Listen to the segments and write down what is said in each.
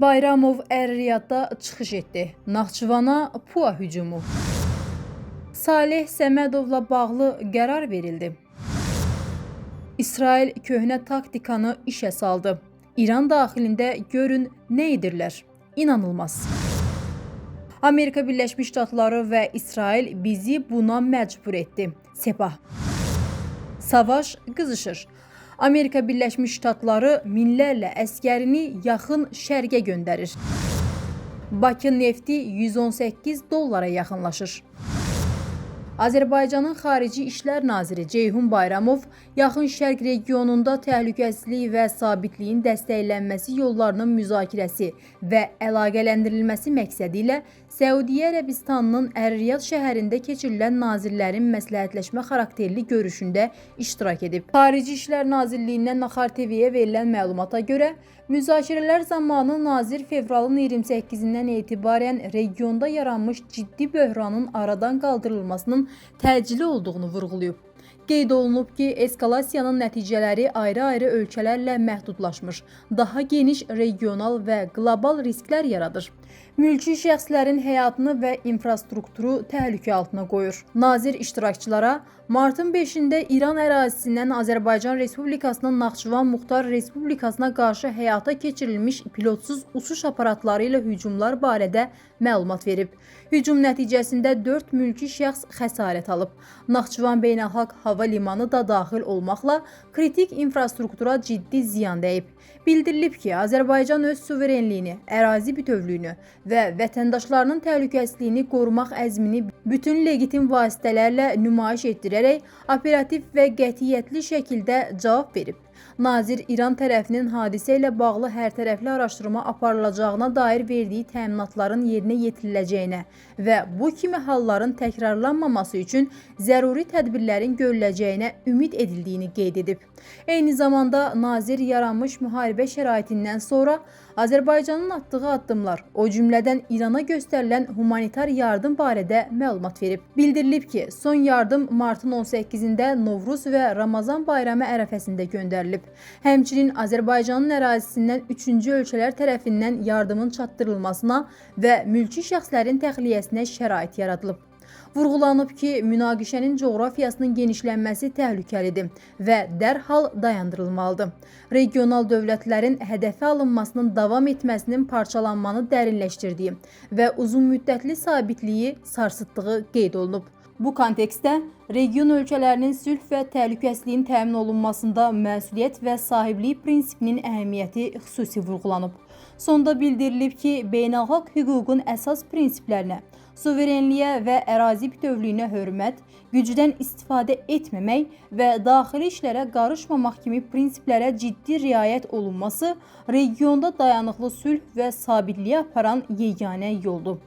Bayramov Ər-Riyadda çıxış etdi. Naxçıvana PUA hücumu. Salih Səmədovla bağlı qərar verildi. İsrail köhnə taktikanı işə saldı. İran daxilində görün nə edirlər. İnanılmaz. Amerika Birləşmiş Ştatları və İsrail bizi buna məcbur etdi. Sepah. Savaş qızışır. Amerika Birləşmiş Ştatları minlərlə əskərini yaxın şərqə göndərir. Bakı nefti 118 dollara yaxınlaşır. Azərbaycanın Xarici İşlər Naziri Ceyhun Bayramov Yaxın Şərq regionunda təhlükəsizlik və sabitliyin dəstəklənməsi yollarının müzakirəsi və əlaqələndirilməsi məqsədi ilə Səudiyyə Ərəbistanının Ər-Riyad şəhərində keçirilən nazirlərin məsləhətləşmə xarakterli görüşündə iştirak edib. Xarici İşlər Nazirliyindən Naxar TV-yə verilən məlumata görə, müzakirələr zamanı nazir fevralın 28-dən etibarən regionda yaranmış ciddi böhranın aradan qaldırılmasının təcili olduğunu vurğulayıb. Qeyd olunub ki, eskalasiyanın nəticələri ayrı-ayrı ölkələrlə məhdudlaşmış, daha geniş regional və qlobal risklər yaradır. Mülki şəxslərin həyatını və infrastrukturu təhlükə altına qoyur. Nazir iştirakçılara martın 5-də İran ərazisindən Azərbaycan Respublikasının Naxçıvan Muxtar Respublikasına qarşı həyata keçirilmiş pilotsuz uçuş aparatları ilə hücumlar barədə məlumat verib. Hücum nəticəsində 4 mülki şəxs xəsarət alıb. Naxçıvan Beynəlxalq Hava Limanı da daxil olmaqla kritik infrastruktura ciddi ziyan dəyib. Bildirilib ki, Azərbaycan öz suverenliyini, ərazi bütövlüyünü və vətəndaşlarının təhlükəsizliyini qorumaq əzmini bütün legitim vasitələrlə nümayiş etdirərək operativ və qətiyyətli şəkildə cavab verib. Nazir İran tərəfinin hadisə ilə bağlı hərtərəfli araşdırma aparılacağına dair verdiyi təminatların yerinə yetiriləcəyinə və bu kimi halların təkrarlanmaması üçün zəruri tədbirlərin görüləcəyinə ümid edildiyini qeyd edib. Eyni zamanda nazir yaranmış müharibə şəraitindən sonra Azərbaycanın atdığı addımlar, o cümlədən İrana göstərilən humanitar yardım barədə məlumat verib. Bildirilib ki, son yardım martın 18-də Novruz və Ramazan bayramı ərəfəsində göndərilib. Həmçinin Azərbaycanın ərazisindən üçüncü ölkələr tərəfindən yardımın çatdırılmasına və mülki şəxslərin təxliyəsinə şərait yaradılıb. Vurğulanıb ki, münaqişənin coğrafiyasının genişlənməsi təhlükəlidir və dərhal dayandırılmalıdır. Regional dövlətlərin hədəfə alınmasının davam etməsinin parçalanmanı dərinləşdirdiyi və uzunmüddətli sabitliyi sarsıtdığı qeyd olunub. Bu kontekstdə region ölkələrinin sülh və təhlükəsizliyin təmin olunmasında məsuliyyət və sahiblik prinsipinin əhəmiyyəti xüsusi vurğulanıb. Sonda bildirilib ki, beynəlxalq hüququn əsas prinsiplərinə, suverenliyə və ərazi bütövlüyünə hörmət, gücdən istifadə etməmək və daxili işlərə qarışmamaq kimi prinsiplərə ciddi riayət olunması regionda dayanıqlı sülh və sabitliyə aparan yeganə yoldur.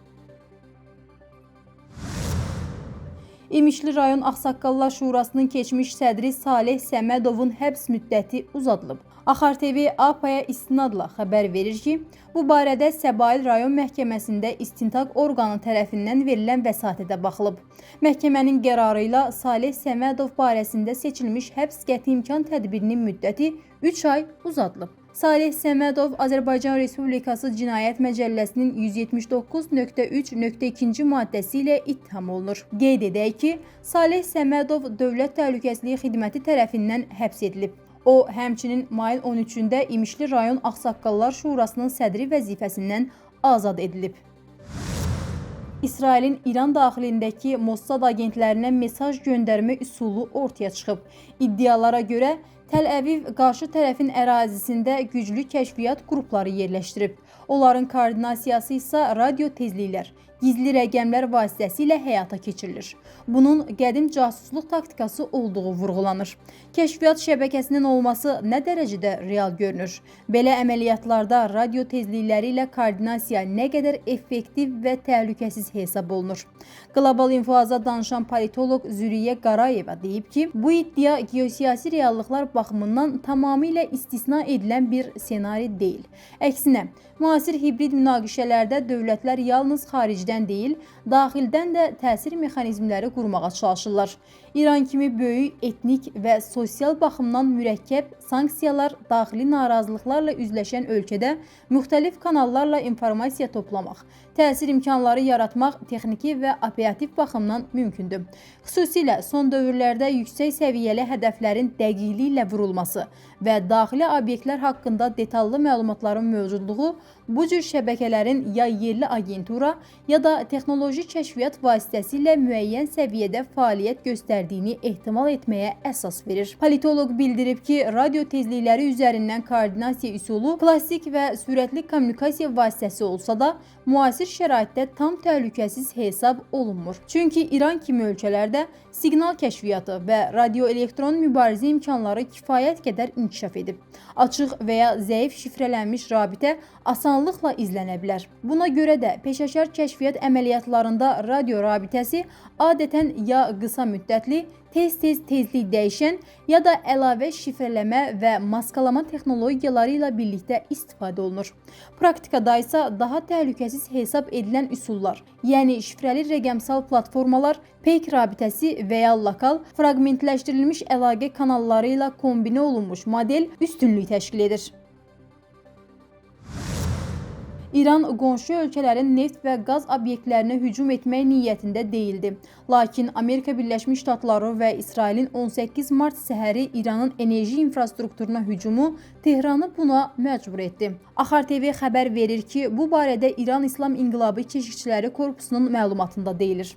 İmişli rayon Ağsaqqallar Şurasının keçmiş sədri Salih Səmədovun həbs müddəti uzadılıb. Axar TV APA-ya istinadla xəbər verir ki, bu barədə Səbail rayon məhkəməsində istintaq orqanı tərəfindən verilən vəsatətə baxılıb. Məhkəmənin qərarı ilə Salih Səmədov barəsində seçilmiş həbs qəti imkan tədbirinin müddəti 3 ay uzadılıb. Salih Səmədov Azərbaycan Respublikası Cinayət Məcəlləsinin 179.3.2 maddəsi ilə ittiham olunur. Qeyd edək ki, Salih Səmədov Dövlət Təhlükəsizliyi Xidməti tərəfindən həbs edilib. O, həmçinin mayın 13-də İmişli rayon Ağsaqqallar Şurasının sədri vəzifəsindən azad edilib. İsrailin İran daxilindəki Mossad agentlərinə mesaj göndərmə üsulu ortaya çıxıb. İddialara görə Təl-Əviv qarşı tərəfin ərazisində güclü kəşfiyyat qrupları yerləşdirib. Onların koordinasiyası isə radio tezliklər, gizli rəqəmlər vasitəsilə həyata keçirilir. Bunun qədim casusluq taktikası olduğu vurğulanır. Kəşfiyyat şəbəkəsinin olması nə dərəcədə real görünür? Belə əməliyyatlarda radio tezlikləri ilə koordinasiya nə qədər effektiv və təhlükəsiz hesab olunur? Qlobal İnfoaza danışan politoloq Züriyə Qarayeva deyib ki, bu iddia geosiyasi reallıqlar baxımından tamamilə istisna edilən bir ssenari deyil. Əksinə, müasir hibrid münaqişələrdə dövlətlər yalnız xaricdən deyil, daxildən də təsir mexanizmləri qurmağa çalışırlar. İran kimi böyük etnik və sosial baxımdan mürəkkəb sanksiyalar, daxili narazılıqlarla üzləşən ölkədə müxtəlif kanallarla informasiya toplamaq, təsir imkanları yaratmaq texniki və operativ baxımdan mümkündür. Xüsusilə son dövrlərdə yüksək səviyyəli hədəflərin dəqiqliyi ilə vurulması və daxili obyektlər haqqında detallı məlumatların mövcudluğu bu cür şəbəkələrin ya yerli agentura, ya da texnoloji kəşfiyyat vasitəsilə müəyyən səviyyədə fəaliyyət göstərdiyini ehtimal etməyə əsas verir. Politoloq bildirib ki, radio tezlikləri üzərindən koordinasiya üsulu klassik və sürətli kommunikasiya vasitəsi olsa da, müasir şəraitdə tam təhlükəsiz hesab olunmur. Çünki İran kimi ölkələrdə siqnal kəşfiyyatı və radioelektron mübarizə imkanları kifayət qədər inkişaf edib. Açıq və ya zəif şifrələnmiş rabitə asanlıqla izlənə bilər. Buna görə də peşəkar kəşfiyyat əməliyyatlarında radio rabitəsi adətən ya qısa müddətli, tez-tez tezlik dəyişən, ya da əlavə şifrələmə və maskalama texnologiyaları ilə birlikdə istifadə olunur. Praktikada isə daha təhlükəsiz hesab edilən üsullar, yəni şifrəli rəqəmsal platformalar, peyk rabitəsi və ya lokal, fraqmentləşdirilmiş əlaqə kanalları ilə kombinə olunmuş model üstünlük təşkil edir. İran qonşu ölkələrin neft və qaz obyektlərinə hücum etmək niyyətində deyildi. Lakin Amerika Birləşmiş Ştatları və İsrailin 18 mart səhəri İranın enerji infrastrukturuna hücumu Tehranı buna məcbur etdi. Axar TV xəbər verir ki, bu barədə İran İslam İnqilabı Keşikçiləri Korpusunun məlumatında deyilir.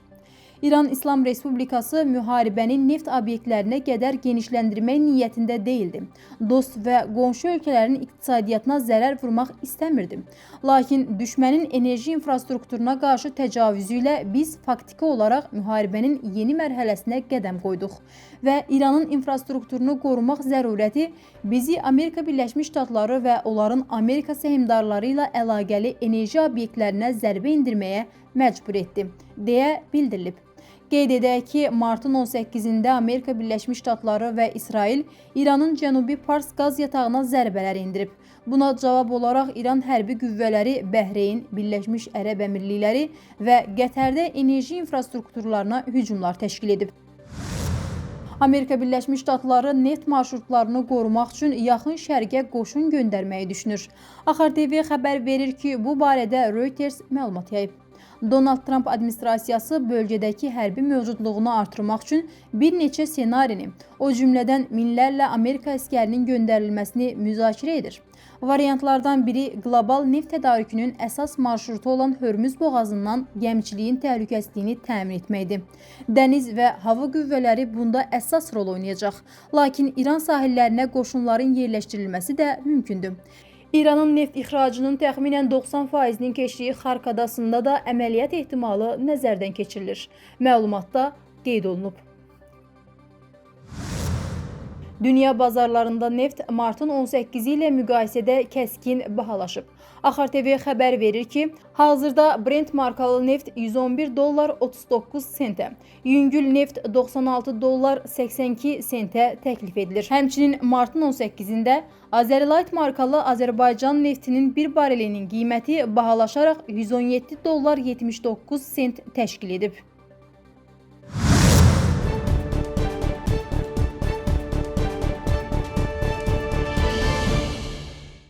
İran İslam Respublikası müharibəni neft obyektlərinə qədər genişləndirmək niyyətində deyildi. Dost və qonşu ölkələrin iqtisadiyyatına zərər vurmaq istəmirdi. Lakin düşmənin enerji infrastrukturuna qarşı təcavüzü ilə biz faktiki olaraq müharibənin yeni mərhələsinə qədəm qoyduq və İranın infrastrukturunu qorumaq zərurəti bizi Amerika Birləşmiş Ştatları və onların Amerika səhmdarları ilə əlaqəli enerji obyektlərinə zərbə endirməyə məcbur etdi, deyə bildirilib. Qeyd edək ki, martın 18-də Amerika Birləşmiş Ştatları və İsrail İranın Cənubi Pars qaz yatağına zərbələr endirib. Buna cavab olaraq İran hərbi qüvvələri Bəhreyn, Birləşmiş Ərəb Əmirlikləri və Qətərdə enerji infrastrukturlarına hücumlar təşkil edib. Amerika Birləşmiş Ştatları neft marşrutlarını qorumaq üçün yaxın şərqə qoşun göndərməyi düşünür. Axar TV xəbər verir ki, bu barədə Reuters məlumat yayıb. Donald Trump administrasiyası bölgədəki hərbi mövcudluğunu artırmaq üçün bir neçə ssenarini, o cümlədən minlərlə Amerika əskərinin göndərilməsini müzakirə edir. Variantlardan biri qlobal neft tədarükünün əsas marşrutu olan Hörmüz boğazından gəmiçiliyin təhlükəsizliyini təmin etməkdir. Dəniz və hava qüvvələri bunda əsas rol oynayacaq, lakin İran sahillərinə qoşunların yerləşdirilməsi də mümkündür. İranın neft ixracının təxminən 90%-nin keçdiyi Xark adasında da əməliyyat ehtimalı nəzərdən keçirilir. Məlumatda qeyd olunub. Dünya bazarlarında neft martın 18-i ilə müqayisədə kəskin bahalaşıb. Axar TV xəbər verir ki, hazırda Brent markalı neft $111.39, yüngül neft $96.82 təklif edilir. Həmçinin martın 18-də Azerlight markalı Azərbaycan neftinin bir barelinin qiyməti bahalaşaraq $117.79 təşkil edib.